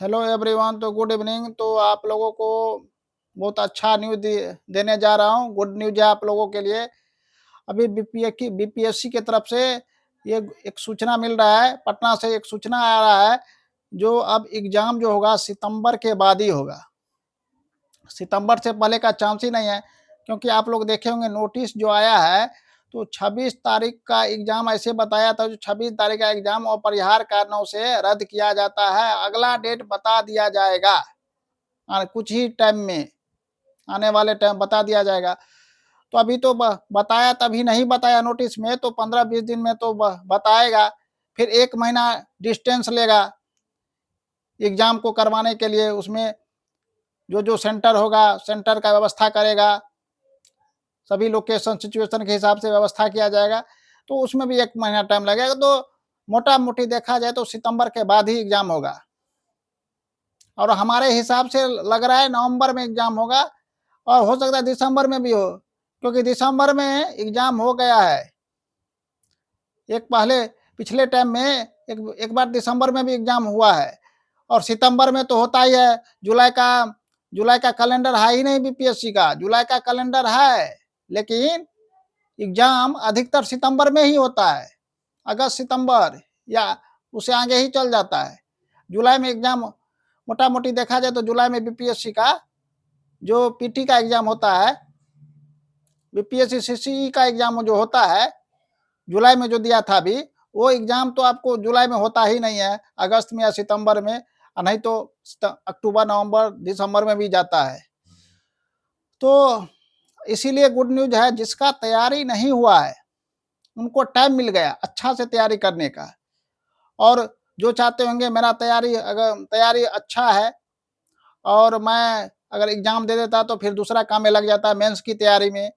Hello everyone, तो good evening. तो आप लोगों को बहुत अच्छा न्यूज़ देने जा रहा हूँ। गुड न्यूज़ है आप लोगों के लिए। अभी बीपीएससी की तरफ से ये एक सूचना मिल रहा है, पटना से एक सूचना आ रहा है, जो अब एग्ज़ाम जो होगा सितंबर के बाद ही होगा। सितंबर से पहले का चांस ही नहीं है, क्योंकि आप लोग देखे होंगे नोटिस जो आया है, तो 26 तारीख का एग्ज़ाम ऐसे बताया था, जो 26 तारीख का एग्ज़ाम अपरिहार्य कारणों से रद्द किया जाता है। अगला डेट बता दिया जाएगा, कुछ ही टाइम में, आने वाले टाइम बता दिया जाएगा। तो अभी तो बताया, तभी नहीं बताया नोटिस में, तो 15-20 दिन में तो बताएगा। फिर 1 महीना डिस्टेंस लेगा एग्ज़ाम को करवाने के लिए। उसमें जो सेंटर होगा, सेंटर का व्यवस्था करेगा, सभी लोकेशन सिचुएशन के हिसाब से व्यवस्था किया जाएगा। तो उसमें भी 1 महीना टाइम लगेगा। तो मोटा-मोटी देखा जाए तो सितंबर के बाद ही एग्ज़ाम होगा, और हमारे हिसाब से लग रहा है नवंबर में एग्ज़ाम होगा, और हो सकता है दिसंबर में भी हो, क्योंकि दिसंबर में एग्ज़ाम हो गया है। एक पहले पिछले टाइम में एक बार दिसंबर में भी एग्ज़ाम हुआ है, और सितंबर में तो होता ही है। जुलाई का कैलेंडर है ही नहीं बीपीएससी का। जुलाई का कैलेंडर है, लेकिन एग्ज़ाम अधिकतर सितंबर में ही होता है। अगस्त सितंबर या उससे आगे ही चल जाता है। जुलाई में एग्ज़ाम मोटा-मोटी देखा जाए तो जुलाई में बीपीएससी का जो पीटी का एग्ज़ाम होता है, बीपीएससी सीसीई का एग्ज़ाम जो होता है, जुलाई में जो दिया था अभी, वो एग्ज़ाम तो आपको जुलाई में होता ही नहीं है, अगस्त में या सितंबर में, और नहीं तो अक्टूबर, नवंबर, दिसंबर में भी जाता है। तो इसीलिए गुड न्यूज़ है, जिसका तैयारी नहीं हुआ है, उनको टाइम मिल गया अच्छा से तैयारी करने का। और जो चाहते होंगे मेरा तैयारी अच्छा है, और मैं अगर एग्ज़ाम दे देता तो फिर दूसरा काम में लग जाता, मेंस की तैयारी में,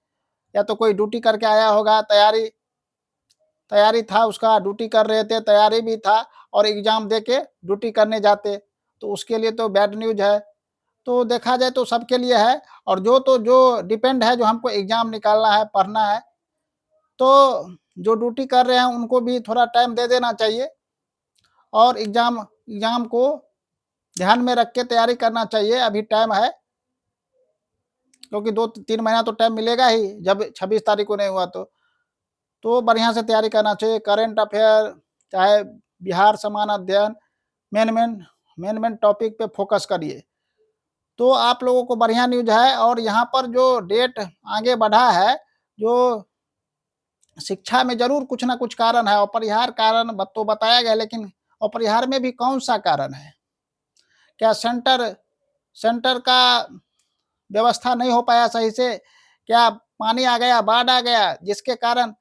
या तो कोई ड्यूटी करके आया होगा, तैयारी था उसका, ड्यूटी कर रहे थे, तैयारी भी था, और एग्ज़ाम दे के ड्यूटी करने जाते, तो उसके लिए तो बैड न्यूज़ है। तो देखा जाए तो सबके लिए है, और जो डिपेंड है, जो हमको एग्ज़ाम निकालना है, पढ़ना है, तो जो ड्यूटी कर रहे हैं उनको भी थोड़ा टाइम दे देना चाहिए, और एग्ज़ाम को ध्यान में रख के तैयारी करना चाहिए। अभी टाइम है, क्योंकि 2-3 महीना तो टाइम मिलेगा ही, जब 26 तारीख को नहीं हुआ तो बढ़िया से तैयारी करना चाहिए। करेंट अफेयर, चाहे बिहार समान अध्ययन, मेन टॉपिक पे फोकस करिए। तो आप लोगों को बढ़िया न्यूज़ है। और यहाँ पर जो डेट आगे बढ़ा है, जो शिक्षा में ज़रूर कुछ ना कुछ कारण है। अपरिहार्य कारण तो बताया गया, लेकिन अपरिहार्य में भी कौन-सा कारण है? क्या सेंटर का व्यवस्था नहीं हो पाया सही से? क्या पानी आ गया, बाढ़ आ गया, जिसके कारण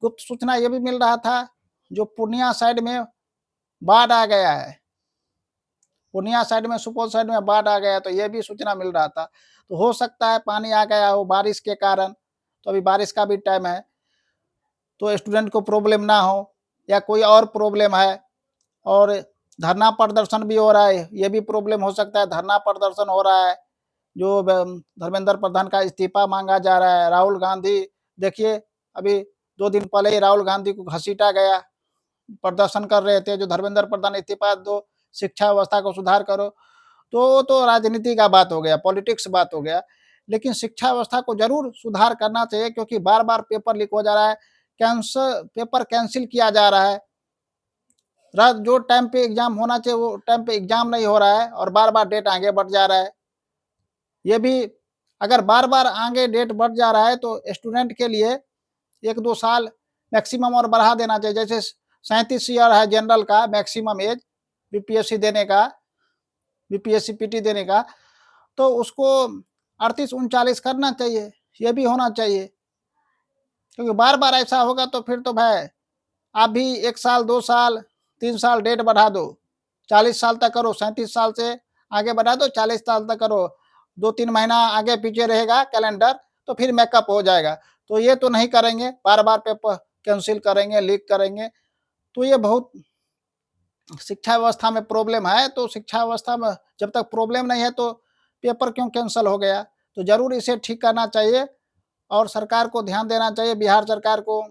गुप्त सूचना ये भी मिल रहा था, जो पूर्णिया साइड में बाढ़ आ गया है, पूर्णिया साइड में, सुपौल साइड में बाढ़ आ गया, तो ये भी सूचना मिल रहा था। तो हो सकता है पानी आ गया हो बारिश के कारण। तो अभी बारिश का भी टाइम है, तो स्टूडेंट को प्रॉब्लम ना हो, या कोई और प्रॉब्लम है। और धरना प्रदर्शन भी हो रहा है, ये भी प्रॉब्लम हो सकता है। धरना प्रदर्शन हो रहा है, जो धर्मेंद्र प्रधान का इस्तीफा मांगा जा रहा है। राहुल गांधी, देखिए अभी 2 दिन पहले ही राहुल गांधी को घसीटा गया, प्रदर्शन कर रहे थे, जो धर्मेंद्र प्रधान इस्तीफा दो, शिक्षा व्यवस्था को सुधार करो। तो राजनीति का बात हो गया, पॉलिटिक्स बात हो गया, लेकिन शिक्षा व्यवस्था को जरूर सुधार करना चाहिए, क्योंकि बार बार पेपर लीक हो जा रहा है, पेपर कैंसिल किया जा रहा है। जो टाइम पे एग्जाम होना चाहिए वो टाइम पे एग्जाम नहीं हो रहा है, और बार बार डेट आगे बढ़ जा रहा है। ये भी, अगर बार बार आगे डेट बढ़ जा रहा है, तो स्टूडेंट के लिए 1-2 साल मैक्सिमम और बढ़ा देना चाहिए। जैसे 37 ईयर है जनरल का मैक्सिमम एज बीपीएससी देने का, बीपीएससी पीटी देने का, तो उसको 38-39 करना चाहिए। ये भी होना चाहिए, क्योंकि बार बार ऐसा होगा तो फिर तो भाई आप भी 1 साल, 2 साल, 3 साल डेट बढ़ा दो, 40 साल तक करो, 37 साल से आगे बढ़ा दो, 40 साल तक करो। 2-3 महीना आगे पीछे रहेगा कैलेंडर, तो फिर मेकअप हो जाएगा। तो ये तो नहीं करेंगे, बार बार पेपर कैंसिल करेंगे, लीक करेंगे, तो ये बहुत शिक्षा व्यवस्था में प्रॉब्लम है। तो शिक्षा व्यवस्था में जब तक प्रॉब्लम नहीं है, तो पेपर क्यों कैंसिल हो गया? तो जरूर इसे ठीक करना चाहिए, और सरकार को ध्यान देना चाहिए, बिहार सरकार को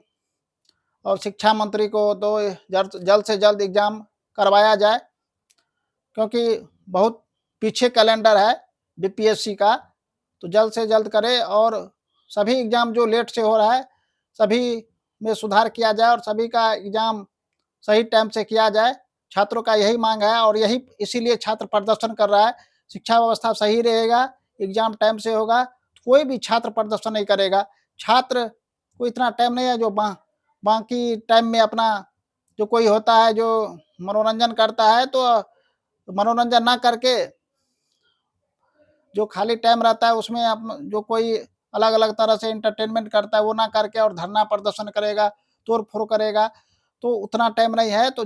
और शिक्षा मंत्री को, तो जल्द से जल्द एग्जाम करवाया जाए, क्योंकि बहुत पीछे कैलेंडर है बीपीएससी का, तो जल्द से जल्द करे और सभी एग्ज़ाम जो लेट से हो रहा है, सभी में सुधार किया जाए और सभी का एग्ज़ाम सही टाइम से किया जाए। छात्रों का यही माँग है और यही इसीलिए छात्र प्रदर्शन कर रहा है। शिक्षा व्यवस्था सही रहेगा, एग्ज़ाम टाइम से होगा, कोई भी छात्र प्रदर्शन नहीं करेगा। छात्र को इतना टाइम नहीं है जो बाकी टाइम में अपना जो कोई होता है जो मनोरंजन करता है, तो मनोरंजन ना करके जो खाली टाइम रहता है उसमें जो कोई अलग-अलग तरह से एंटरटेनमेंट करता है वो ना करके और धरना प्रदर्शन करेगा, तोड़-फोड़ करेगा, तो उतना टाइम नहीं है, तो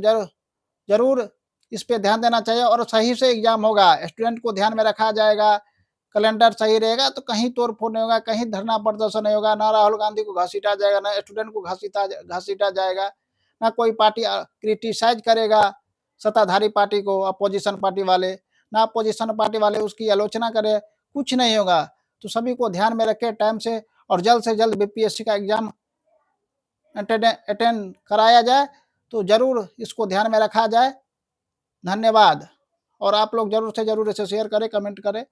ज़रूर इस पे ध्यान देना चाहिए और सही से एग्ज़ाम होगा, स्टूडेंट को ध्यान में रखा जाएगा, कैलेंडर सही रहेगा तो कहीं तोड़-फोड़ नहीं होगा, कहीं धरना प्रदर्शन नहीं होगा, ना राहुल गांधी को घसीटा जाएगा, ना स्टूडेंट को घसीटा जाएगा, ना कोई पार्टी क्रिटिसाइज़ करेगा सत्ताधारी पार्टी को, अपोज़िशन पार्टी वाले, ना अपोज़िशन पार्टी वाले उसकी आलोचना करें, कुछ नहीं होगा। तो सभी को ध्यान में रखें टाइम से जल्द बीपीएससी का एग्ज़ाम अटेंड कराया जाए, तो ज़रूर इसको ध्यान में रखा जाए। धन्यवाद और आप लोग ज़रूर से ज़रूर इसे शेयर करें, कमेंट करें।